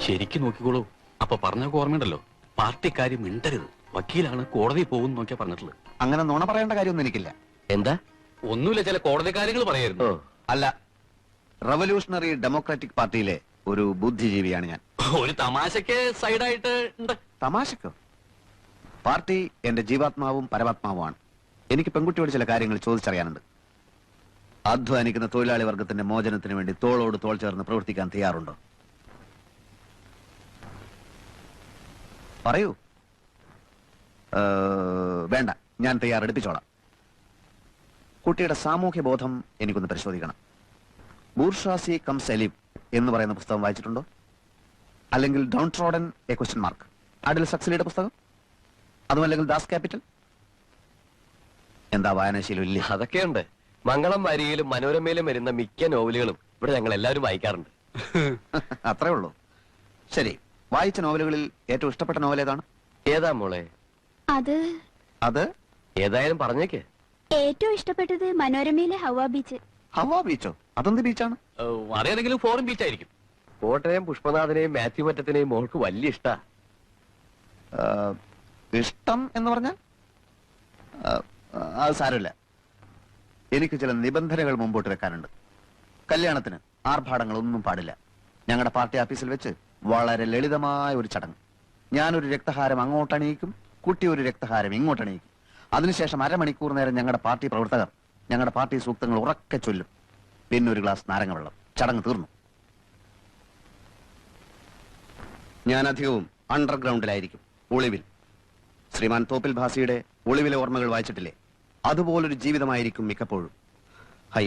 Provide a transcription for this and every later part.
ശരിക്കും നോക്കിക്കോളൂ. അപ്പൊ പറഞ്ഞൊക്കെ ഓർമ്മയുണ്ടല്ലോ, പാർട്ടിക്കാര് മിണ്ടരുത്, വക്കീലാണ്, കോടതി പോകും നോക്കിയാ പറഞ്ഞിട്ടുള്ളത്. അങ്ങനെ നുണ പറയേണ്ട കാര്യമൊന്നും എനിക്കില്ല. എന്താ? ഒന്നുമില്ല, ചില കോടതി കാര്യങ്ങൾ പറയായിരുന്നു. അല്ല, റവല്യൂഷണറി ഡെമോക്രാറ്റിക് പാർട്ടിയിലെ ഒരു ബുദ്ധിജീവിയാണ് ഞാൻ. ഒരു തമാശക്ക് സൈഡായിട്ട് ഉണ്ട്. തമാശക്കോ? പാർട്ടി എന്റെ ജീവാത്മാവും പരമാത്മാവുമാണ്. എനിക്ക് പെൺകുട്ടിയോട് ചില കാര്യങ്ങൾ ചോദിച്ചറിയാനുണ്ട്. അധ്വാനിക്കുന്ന തൊഴിലാളി വർഗത്തിന്റെ മോചനത്തിന് വേണ്ടി തോളോട് തോൾ ചേർന്ന് പ്രവർത്തിക്കാൻ തയ്യാറുണ്ടോ? പറയൂ. വേണ്ട, ഞാൻ തയ്യാറെടുപ്പിച്ചോളാം. കുട്ടിയുടെ സാമൂഹ്യ ബോധം എനിക്കൊന്ന് പരിശോധിക്കണം. ബൂർഷാസി കം സെലിം എന്ന് പറയുന്ന പുസ്തകം വായിച്ചിട്ടുണ്ടോ? അല്ലെങ്കിൽ down trodden a question mark, അഡിൽ സക്സലിയുടെ പുസ്തകം? അതുമല്ലെങ്കിൽ ദാസ് ക്യാപിറ്റൽ? എന്താ വായനാശീലം ഇല്ലേ? അതൊക്കെയുണ്ട്. മംഗളം വാരികയിലും മനോരമയിലും വരുന്ന മിക്ക നോവലുകളും ഇവിടെ ഞങ്ങൾ എല്ലാവരും വായിക്കാറുണ്ട്. അത്രേ ഉള്ളൂ. ശരി, വായിച്ച നോവലുകളിൽ ഏറ്റവും ഇഷ്ടപ്പെട്ട നോവൽ ഏതാണ്? ഏതാ മോളെ? അത് ഏതായാലും പറഞ്ഞേക്ക്. ഏറ്റവും ഇഷ്ടപ്പെട്ടത് മനോരമയിലെ ഹവ ബീച്ച്. ഹവ ബീച്ചോ? അതെന്ത് ബീച്ചാണ്? അതേതെങ്കിലും ഫോറിൻ ബീച്ച് ആയിരിക്കും. കോട്ടയം പുഷ്പനാഥനെയും മാത്യു മറ്റത്തിനെയും മോൾക്ക് വലിയ ഇഷ്ടാ. ഇഷ്ടം എന്ന് പറഞ്ഞാൽ അത് സാരമില്ല. എനിക്ക് ചില നിബന്ധനകൾ മുമ്പോട്ട് വെക്കാനുണ്ട്. കല്യാണത്തിന് ആർഭാടങ്ങളൊന്നും പാടില്ല. ഞങ്ങളുടെ പാർട്ടി ഓഫീസിൽ വെച്ച് വളരെ ലളിതമായ ഒരു ചടങ്ങ്. ഞാനൊരു രക്തഹാരം അങ്ങോട്ടണിയിക്കും, കുട്ടി ഒരു രക്തഹാരം ഇങ്ങോട്ടണിയിക്കും. അതിനുശേഷം അരമണിക്കൂർ നേരം ഞങ്ങളുടെ പാർട്ടി പ്രവർത്തകർ ഞങ്ങളുടെ പാർട്ടി സൂക്തങ്ങൾ ഉറക്കെ ചൊല്ലും. പിന്നെ ഒരു ഗ്ലാസ് നാരങ്ങ വെള്ളം. ചടങ്ങ് തീർന്നു. ഞാൻ അധികവും അണ്ടർഗ്രൗണ്ടിലായിരിക്കും, ഒളിവിൽ. ശ്രീമാൻ തോപ്പിൽ ഭാസിയുടെ ഒളിവിലെ ഓർമ്മകൾ വായിച്ചിട്ടില്ലേ? അതുപോലൊരു ജീവിതമായിരിക്കും മിക്കപ്പോഴും.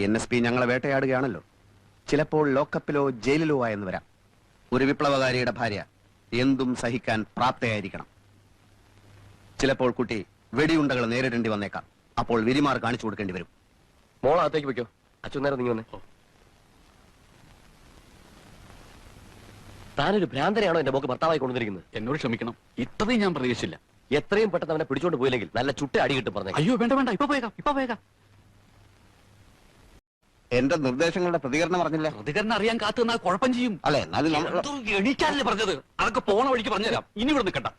NSP ഞങ്ങളെ വേട്ടയാടുകയാണല്ലോ. ചിലപ്പോൾ ലോക്കപ്പിലോ ജയിലിലോ ആയെന്ന് വരാം. ഒരു വിപ്ലവകാരിയുടെ ഭാര്യ എന്തും സഹിക്കാൻ പ്രാപ്തയായിരിക്കണം. ചിലപ്പോൾ കുട്ടി വെടിയുണ്ടകൾ നേരിടേണ്ടി വന്നേക്കാം. അപ്പോൾ വിരിമാർ കാണിച്ചു കൊടുക്കേണ്ടി വരും. മോൾ അകത്തേക്ക് വെക്കോ. അച്ഛൻ നേരം നീ വന്നേ. താനൊരു ഭ്രാന്തനെയാണോ എന്റെ മോക്ക് ഭർത്താവായി കൊണ്ടുവന്നിരിക്കുന്നത്? എന്നോട് ക്ഷമിക്കണം, ഇത്രയും ഞാൻ പ്രതീക്ഷിച്ചില്ല. എത്രയും പെട്ടെന്ന് അവനെ പിടിച്ചോണ്ട് പോയില്ലെങ്കിൽ നല്ല ചുട്ട അടി കിട്ടും പറഞ്ഞു. അയ്യോ വേണ്ട വേണ്ട, ഇപ്പൊ പോയേക്കാം. എന്റെ നിർദ്ദേശങ്ങളുടെ പ്രതികരണം പറഞ്ഞില്ല. പ്രതികരണം അറിയാൻ കാത്തു നിന്നാൽ കുഴപ്പം ചെയ്യും. അല്ലെ, എണീക്കാനല്ലേ പറഞ്ഞത്? അതൊക്കെ പോണ വഴിക്ക് പറഞ്ഞുതരാം. ഇനി ഇവിടെ നിൽക്കണ്ട.